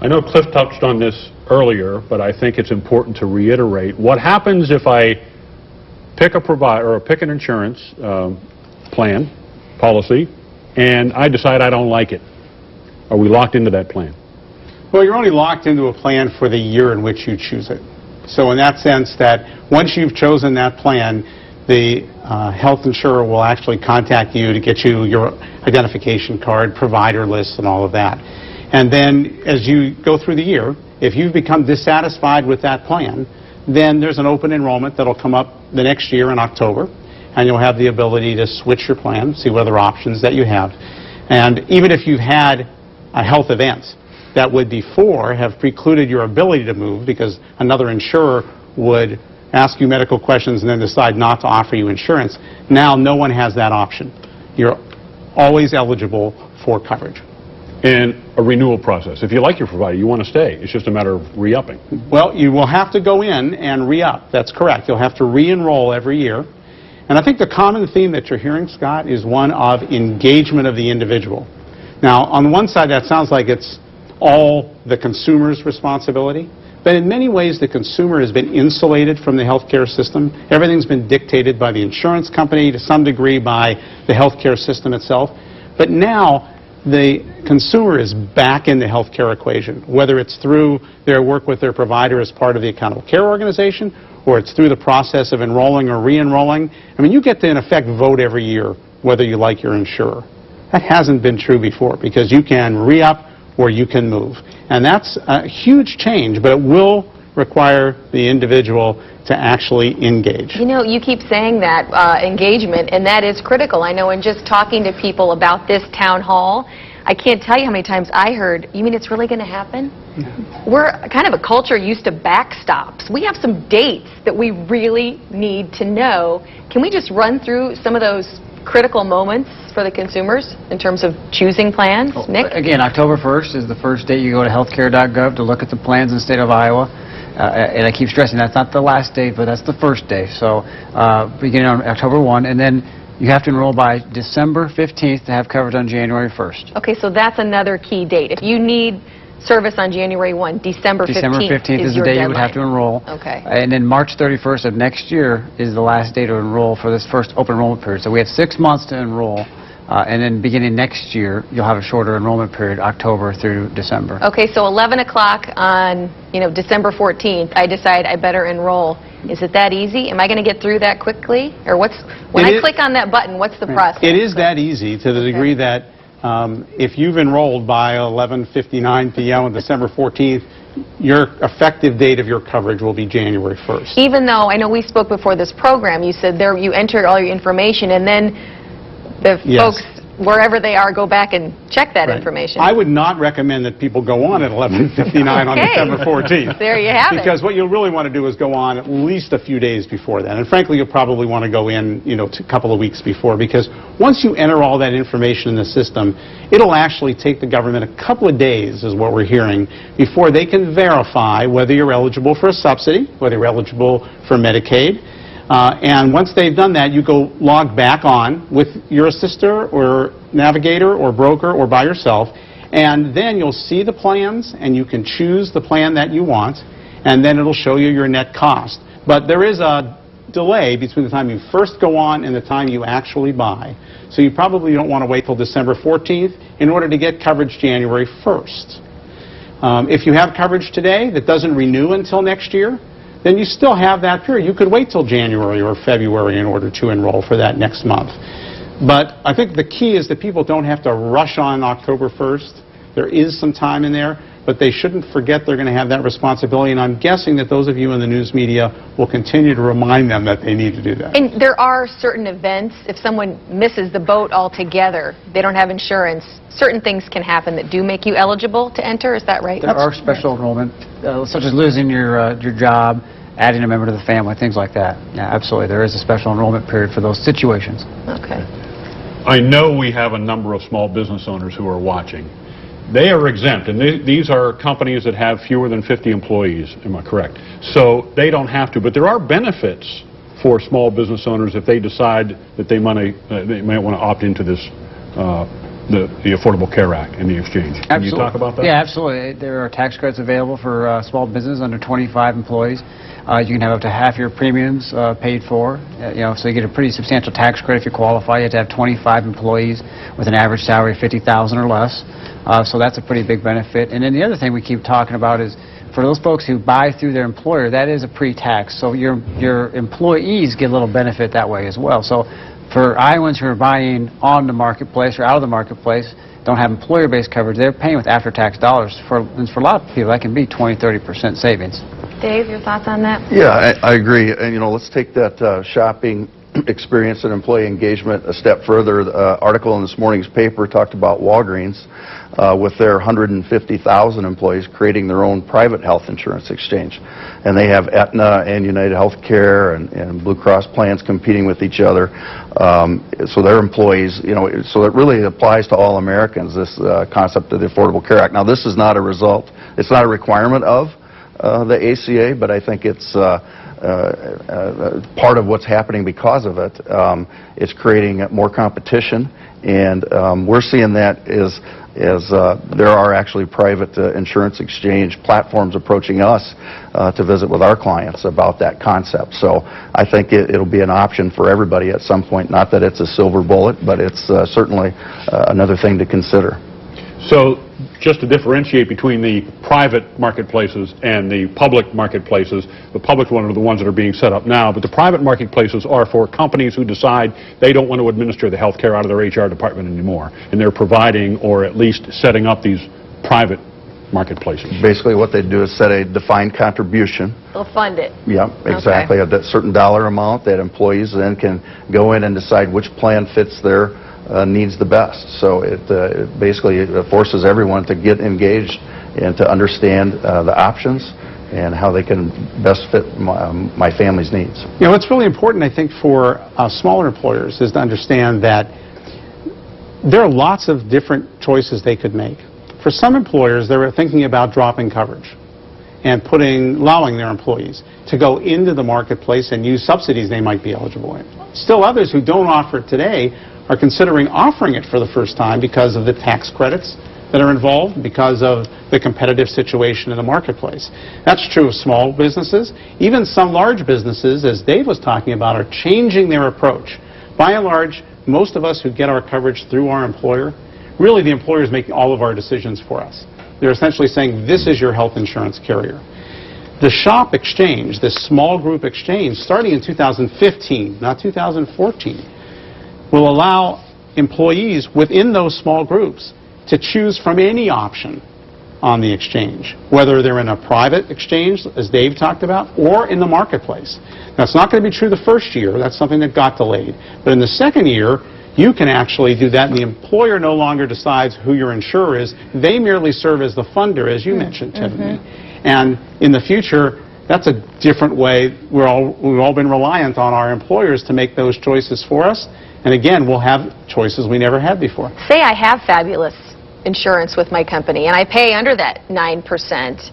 I know Cliff touched on this earlier, but I think it's important to reiterate. What happens if I pick a provider or pick an insurance plan, policy, and I decide I don't like it? Are we locked into that plan? Well, you're only locked into a plan for the year in which you choose it. So in that sense, that once you've chosen that plan, the health insurer will actually contact you to get you your identification card, provider list, and all of that. And then as you go through the year, if you've become dissatisfied with that plan, then there's an open enrollment that'll come up the next year in October, and you'll have the ability to switch your plan, see what other options that you have. And even if you've had a health event that would before have precluded your ability to move because another insurer would ask you medical questions and then decide not to offer you insurance. Now no one has that option. You're always eligible for coverage. And a renewal process. If you like your provider, you want to stay. It's just a matter of re-upping. Well, you will have to go in and re-up. That's correct. You'll have to re-enroll every year. And I think the common theme that you're hearing, Scott, is one of engagement of the individual. Now, on one side, that sounds like it's all the consumer's responsibility. But in many ways, the consumer has been insulated from the healthcare system. Everything's been dictated by the insurance company, to some degree by the healthcare system itself. But now, the consumer is back in the healthcare equation, whether it's through their work with their provider as part of the Accountable Care Organization, or it's through the process of enrolling or re-enrolling. I mean, you get to, in effect, vote every year whether you like your insurer. That hasn't been true before, because you can re-up or you can move. And that's a huge change, but it will require the individual to actually engage. You know, you keep saying that, engagement, and that is critical. I know in just talking to people about this town hall, I can't tell you how many times I heard, you mean it's really going to happen? We're kind of a culture used to backstops. We have some dates that we really need to know. Can we just run through some of those critical moments for the consumers in terms of choosing plans? Nick? Again, October 1st is the first date you go to healthcare.gov to look at the plans in the state of Iowa. And I keep stressing that's not the last day, but that's the first day. So beginning on October 1, and then you have to enroll by December 15th to have coverage on January 1st. Okay, so that's another key date. If you need service on January 1, December 15th is the day you would have to enroll. Okay. And then March 31st of next year is the last day to enroll for this first open enrollment period. So we have 6 months to enroll. And then beginning next year, you'll have a shorter enrollment period, October through December. Okay, so 11 o'clock on, December 14th, I decide I better enroll. Is it that easy? Am I going to get through that quickly? Or when I click on that button, what's the process? It is that easy to the degree that if you've enrolled by 11:59 p.m. on December 14th, your effective date of your coverage will be January 1st. Even though, I know we spoke before this program, you said there you enter all your information and then the folks, wherever they are, go back and check that information. I would not recommend that people go on at 11:59 on December 14th. There you have it. Because what you'll really want to do is go on at least a few days before that. And frankly, you'll probably want to go in, a couple of weeks before, because once you enter all that information in the system, it'll actually take the government a couple of days, is what we're hearing, before they can verify whether you're eligible for a subsidy, whether you're eligible for Medicaid. And once they've done that, you go log back on with your assister or navigator or broker or by yourself, and then you'll see the plans and you can choose the plan that you want, and then it'll show you your net cost. But there is a delay between the time you first go on and the time you actually buy. So you probably don't want to wait till December 14th in order to get coverage January 1st. If you have coverage today that doesn't renew until next year, then you still have that period. You could wait till January or February in order to enroll for that next month. But I think the key is that people don't have to rush on October 1st. There is some time in there, but they shouldn't forget they're going to have that responsibility. And I'm guessing that those of you in the news media will continue to remind them that they need to do that. And there are certain events, if someone misses the boat altogether, they don't have insurance, certain things can happen that do make you eligible to enter. Is that right? There are special enrollment, such as losing your job, adding a member to the family, things like that. Yeah, absolutely. There is a special enrollment period for those situations. Okay. I know we have a number of small business owners who are watching. They are exempt, and these are companies that have fewer than 50 employees, am I correct? So they don't have to, but there are benefits for small business owners if they decide that they might want to opt into this, the Affordable Care Act and the exchange. Can you talk about that? Yeah, absolutely. There are tax credits available for small business under 25 employees. You can have up to half your premiums paid for, so you get a pretty substantial tax credit if you qualify. You have to have 25 employees with an average salary of $50,000 or less. So that's a pretty big benefit. And then the other thing we keep talking about is for those folks who buy through their employer, that is a pre-tax. So your employees get a little benefit that way as well. So for Iowans who are buying on the marketplace or out of the marketplace, don't have employer-based coverage, they're paying with after-tax dollars. And for a lot of people, that can be 20–30% savings. Dave, your thoughts on that? Yeah, I agree. And let's take that shopping experience and employee engagement a step further. The article in this morning's paper talked about Walgreens with their 150,000 employees creating their own private health insurance exchange. And they have Aetna and United Healthcare and Blue Cross plans competing with each other. So their employees, so it really applies to all Americans, this concept of the Affordable Care Act. Now, this is not a result, it's not a requirement of the ACA, but I think it's part of what's happening because of it. It's creating more competition, and we're seeing that as there are actually private insurance exchange platforms approaching us to visit with our clients about that concept. So I think it'll be an option for everybody at some point. Not that it's a silver bullet, but it's certainly another thing to consider. So just to differentiate between the private marketplaces and the public marketplaces, the public ones are the ones that are being set up now, but the private marketplaces are for companies who decide they don't want to administer the health care out of their HR department anymore, and they're providing or at least setting up these private marketplaces. Basically what they do is set a defined contribution. They'll fund it. Yeah, exactly. Okay. A certain dollar amount that employees then can go in and decide which plan fits their needs the best. So it basically forces everyone to get engaged and to understand the options and how they can best fit my family's needs. What's really important, I think, for smaller employers is to understand that there are lots of different choices they could make. For some employers, they were thinking about dropping coverage and allowing their employees to go into the marketplace and use subsidies they might be eligible in. Still others who don't offer it today are considering offering it for the first time because of the tax credits that are involved, because of the competitive situation in the marketplace. That's true of small businesses. Even some large businesses, as Dave was talking about, are changing their approach. By and large, most of us who get our coverage through our employer, really the employer is making all of our decisions for us. They're essentially saying, this is your health insurance carrier. The SHOP exchange, this small group exchange, starting in 2015, not 2014, will allow employees within those small groups to choose from any option on the exchange, whether they're in a private exchange, as Dave talked about, or in the marketplace. Now, it's not going to be true the first year. That's something that got delayed. But in the second year, you can actually do that, and the employer no longer decides who your insurer is. They merely serve as the funder, as you mentioned, Tiffany. And in the future, that's a different way. We've all been reliant on our employers to make those choices for us. And again, we'll have choices we never had before. Say I have fabulous insurance with my company and I pay under that 9%.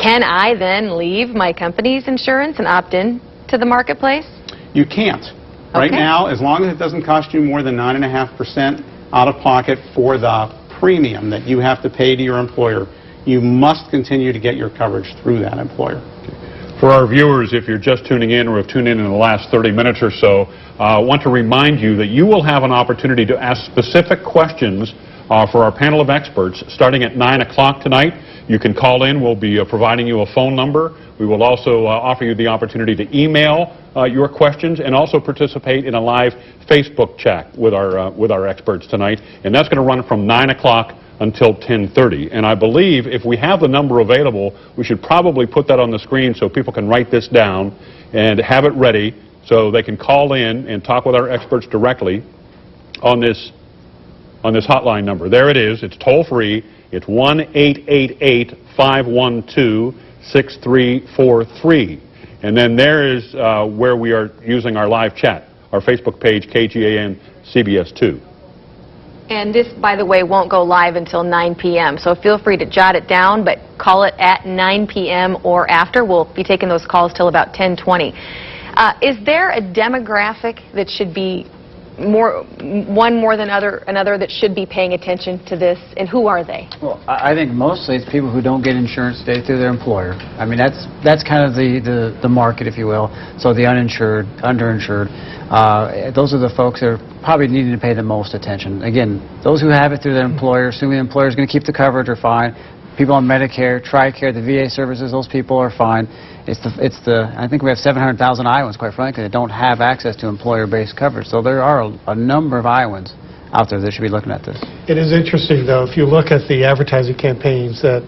Can I then leave my company's insurance and opt in to the marketplace? You can't. Right now, as long as it doesn't cost you more than 9.5% out of pocket for the premium that you have to pay to your employer, you must continue to get your coverage through that employer. For our viewers, if you're just tuning in or have tuned in the last 30 minutes or so, I want to remind you that you will have an opportunity to ask specific questions for our panel of experts starting at 9 o'clock tonight. You can call in. We'll be providing you a phone number. We will also offer you the opportunity to email your questions and also participate in a live Facebook chat with our experts tonight. And that's going to run from 9 o'clock until 10:30. And I believe if we have the number available, we should probably put that on the screen so people can write this down and have it ready so they can call in and talk with our experts directly on this hotline number. There it is. It's toll-free. It's 1-888-512-6343. And then there is where we are using our live chat, our Facebook page, KGAN CBS 2. And this, by the way, won't go live until 9 p.m., so feel free to jot it down, but call it at 9 p.m. or after. We'll be taking those calls till about 10:20. Is there a demographic that should be one more than another that should be paying attention to this, and who are they? Well, I think mostly it's people who don't get insurance today through their employer. I mean, that's kind of the market, if you will. So the uninsured, underinsured, those are the folks that are probably needing to pay the most attention. Again, those who have it through their employer, assuming the employer is going to keep the coverage, are fine. People on Medicare, TRICARE, the VA services, those people are fine. I think we have 700,000 Iowans, quite frankly, that don't have access to employer-based coverage. So there are a number of Iowans out there that should be looking at this. It is interesting, though, if you look at the advertising campaigns that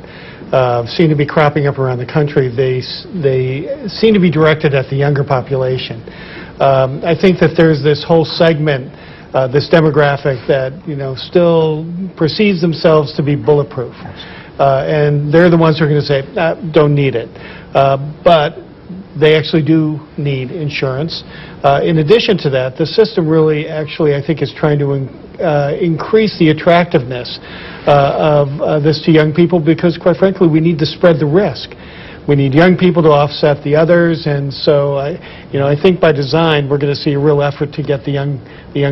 seem to be cropping up around the country, they seem to be directed at the younger population. I think that there's this whole segment, this demographic that, still perceives themselves to be bulletproof. And they're the ones who are going to say, don't need it. But they actually do need insurance. In addition to that, the system really actually, I think, is trying to increase the attractiveness of this to young people because, quite frankly, we need to spread the risk. We need young people to offset the others, and so I think by design we're going to see a real effort to get the young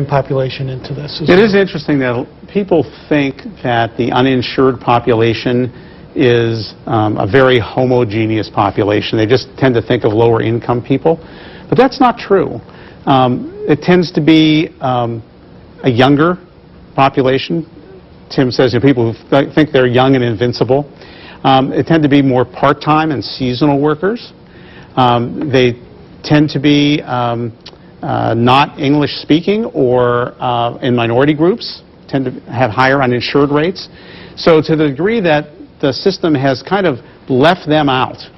population into this. It is interesting that people think that the uninsured population is a very homogeneous population. They just tend to think of lower income people, but that's not true. It tends to be a younger population. Tim says people who think they're young and invincible. They tend to be more part-time and seasonal workers. They tend to be not English-speaking or in minority groups, tend to have higher uninsured rates. So to the degree that the system has kind of left them out,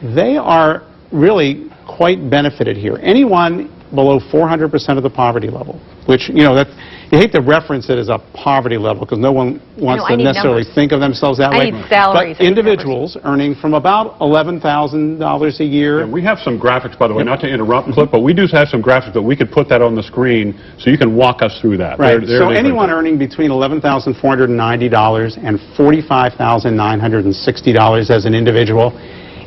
they are really quite benefited here. Anyone below 400% of the poverty level, which, you hate to reference it as a poverty level because no one wants to necessarily think of themselves that way. I need salaries. But individuals earning from about $11,000 a year. And we have some graphics, by the way, not to interrupt, Cliff, but we do have some graphics that we could put that on the screen so you can walk us through that. Right. So anyone earning between $11,490 and $45,960 as an individual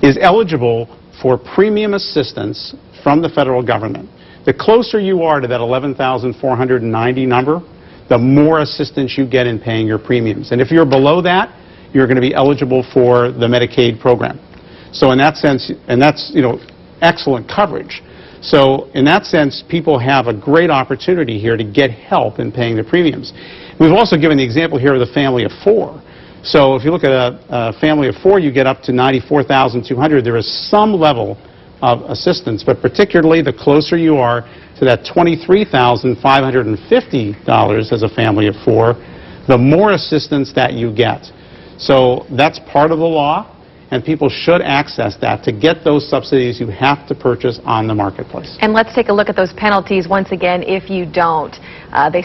is eligible for premium assistance from the federal government. The closer you are to that $11,490 number, the more assistance you get in paying your premiums. And if you're below that, you're going to be eligible for the Medicaid program. So in that sense, and that's, excellent coverage. So in that sense, people have a great opportunity here to get help in paying the premiums. We've also given the example here of the family of four. So if you look at a family of four, you get up to $94,200. There is some level of assistance, but particularly the closer you are to that $23,550 as a family of four, the more assistance that you get. So that's part of the law, and people should access that. To get those subsidies, you have to purchase on the marketplace. And let's take a look at those penalties once again if you don't. They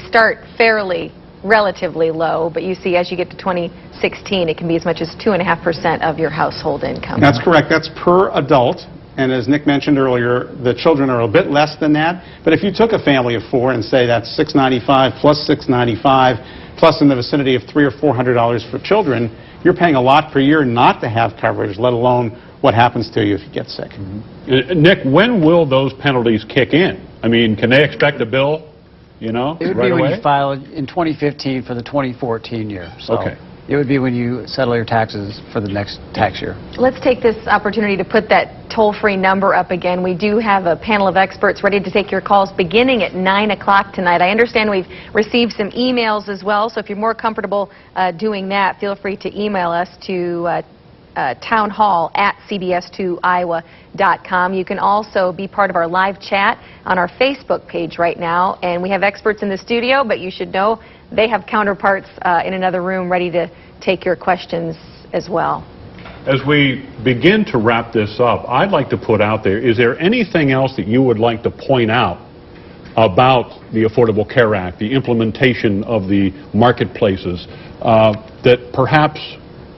start fairly relatively low, but you see as you get to 2016, it can be as much as 2.5% of your household income. That's correct. That's per adult. And as Nick mentioned earlier, the children are a bit less than that. But if you took a family of four and say that's $695 plus $695 plus in the vicinity of $300 or $400 for children, you're paying a lot per year not to have coverage, let alone what happens to you if you get sick. Nick, when will those penalties kick in? I mean, can they expect a bill? It would be right when away? you file in 2015 for the 2014 year. So okay. It would be when you settle your taxes for the next tax year. Let's take this opportunity to put that toll-free number up again. We do have a panel of experts ready to take your calls beginning at 9 o'clock tonight. I understand we've received some emails as well, so if you're more comfortable doing that, feel free to email us to townhall@cbs2iowa.com. You can also be part of our live chat on our Facebook page right now, and we have experts in the studio, but you should know they have counterparts in another room ready to take your questions as well. As we begin to wrap this up, I'd like to put out there, is there anything else that you would like to point out about the Affordable Care Act, the implementation of the marketplaces, that perhaps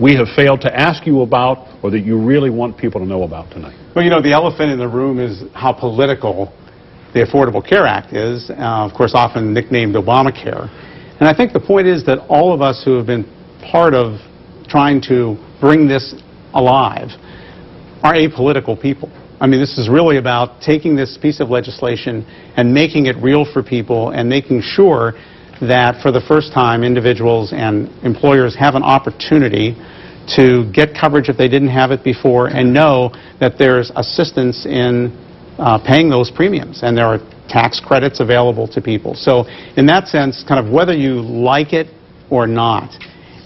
we have failed to ask you about or that you really want people to know about tonight? Well, the elephant in the room is how political the Affordable Care Act is, of course often nicknamed Obamacare. And I think the point is that all of us who have been part of trying to bring this alive are apolitical people. I mean, this is really about taking this piece of legislation and making it real for people and making sure that for the first time individuals and employers have an opportunity to get coverage if they didn't have it before and know that there's assistance in paying those premiums and there are tax credits available to people. So in that sense, kind of whether you like it or not,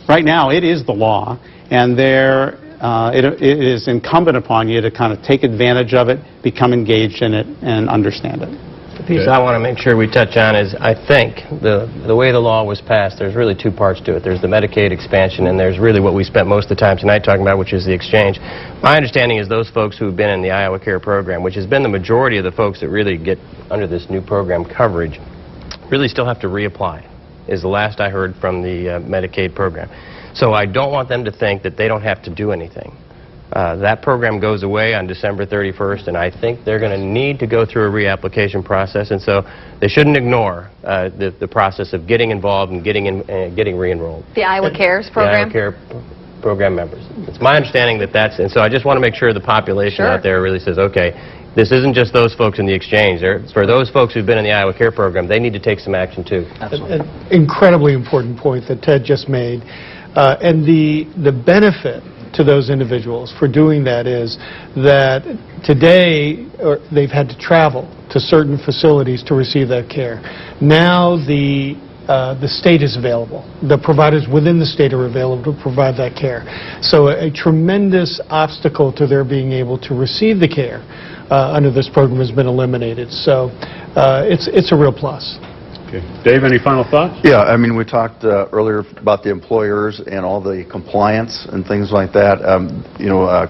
right now it is the law, and it is incumbent upon you to kind of take advantage of it, become engaged in it, and understand it. piece I want to make sure we touch on is, I think, the way the law was passed, there's really two parts to it. There's the Medicaid expansion, and there's really what we spent most of the time tonight talking about, which is the exchange. My understanding is those folks who've been in the Iowa Care program, which has been the majority of the folks that really get under this new program coverage, really still have to reapply, is the last I heard from the Medicaid program. So I don't want them to think that they don't have to do anything. That program goes away on December 31st, and I think they're going to need to go through a reapplication process, and so they shouldn't ignore the process of getting involved and getting re-enrolled. The Iowa Cares program? The Iowa Care program members. It's my understanding that that's, and so I just want to make sure the population out there really says, okay, this isn't just those folks in the exchange. For those folks who've been in the Iowa Care program, they need to take some action too. Absolutely. An incredibly important point that Ted just made. And the benefit to those individuals for doing that is that today they've had to travel to certain facilities to receive that care. Now the state is available. The providers within the state are available to provide that care. So a tremendous obstacle to their being able to receive the care under this program has been eliminated. So it's a real plus. Okay. Dave, any final thoughts? Yeah, I mean, we talked earlier about the employers and all the compliance and things like that.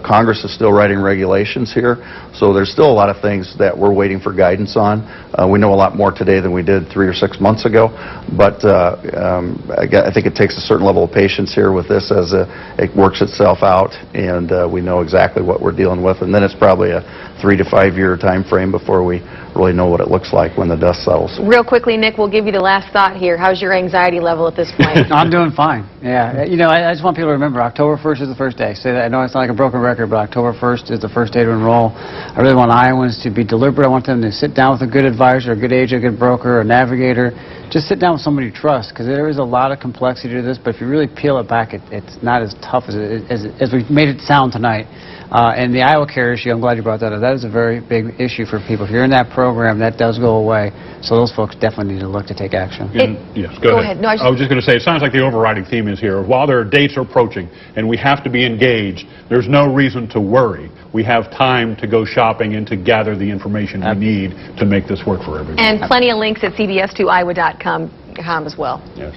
Congress is still writing regulations here, so there's still a lot of things that we're waiting for guidance on. We know a lot more today than we did 3 or 6 months ago, but I think it takes a certain level of patience here with this as it works itself out, and we know exactly what we're dealing with, and then it's probably a 3 to 5 year time frame before we really know what it looks like when the dust settles. Real quickly, Nick, we'll give you the last thought here. How's your anxiety level at this point? I'm doing fine. Yeah, I just want people to remember October 1st is the first day. Say that. I know it's not like a broken record, but October 1st is the first day to enroll. I really want Iowans to be deliberate. I want them to sit down with a good advisor, a good agent, a good broker, a navigator. Just sit down with somebody you trust, because there is a lot of complexity to this, but if you really peel it back, it's not as tough as we made it sound tonight. And the Iowa Care issue, I'm glad you brought that up. That is a very big issue for people. If you're in that program, that does go away. So those folks definitely need to look to take action. Yes, go ahead. No, I was just going to say, it sounds like the overriding theme is here. While their dates are approaching and we have to be engaged, there's no reason to worry. We have time to go shopping and to gather the information we need to make this work for everyone. And plenty of links at cbs2iowa.com as well. Yes.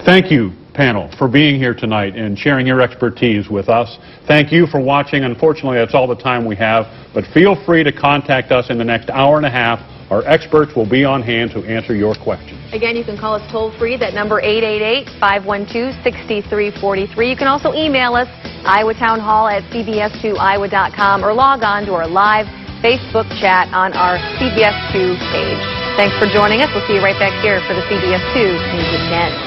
Thank you, panel, for being here tonight and sharing your expertise with us. Thank you for watching. Unfortunately, that's all the time we have, but feel free to contact us in the next hour and a half. Our experts will be on hand to answer your questions. Again, you can call us toll-free, that number 888-512-6343. You can also email us, iowatownhall@cbs2iowa.com, or log on to our live Facebook chat on our CBS 2 page. Thanks for joining us. We'll see you right back here for the CBS 2 News at 10.